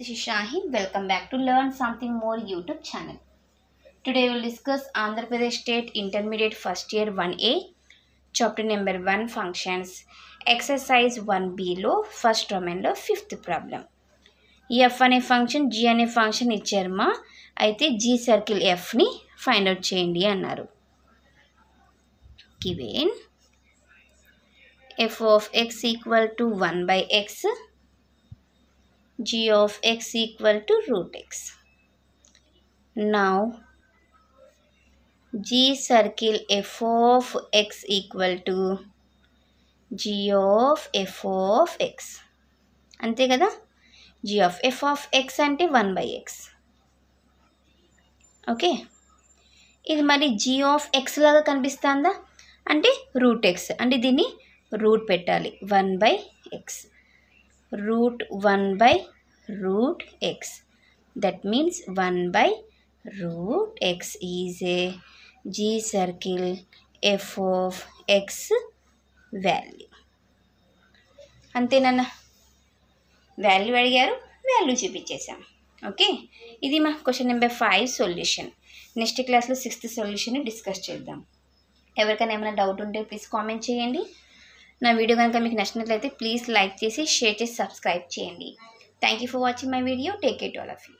This is Shahin. Welcome back to Learn Something More YouTube channel. Today we will discuss Andhra Pradesh State Intermediate First Year 1A, Chapter number 1 Functions, Exercise 1B లో first డొమైన్లో fifth problem. F అనే function G అనే function ఇచ్చారమ్మా. అయితే G circle ఎఫ్ని find out చేయండి అన్నారు. Given F of X equal to 1/x, g of x equal to root x. Now g circle f of x equal to g of f of x. అంతే కదా, g of f of x అంటే 1/x. Okay, ఇది మరి g of x లాగా కనిపిస్తుందా అంటే route x, అంటే దీన్ని రూట్ పెట్టాలి. 1/x root 1/root x. That means 1/root x is a g circle f of x value. అంతేనన్నా, వాల్యూ అడిగారు, వాల్యూ చూపించేసాం. ఓకే, ఇది మా క్వశ్చన్ నెంబర్ 5 సొల్యూషన్. నెక్స్ట్ క్లాస్లో 6th సొల్యూషన్ డిస్కస్ చేద్దాం. ఎవరికైనా ఏమైనా డౌట్ ఉంటే ప్లీజ్ కామెంట్ చేయండి. నా వీడియో కనుక మీకు నచ్చినట్లయితే ప్లీజ్ లైక్ చేసి షేర్ చేసి సబ్స్క్రైబ్ చేయండి. Thank you for watching my video. Take care to all of you.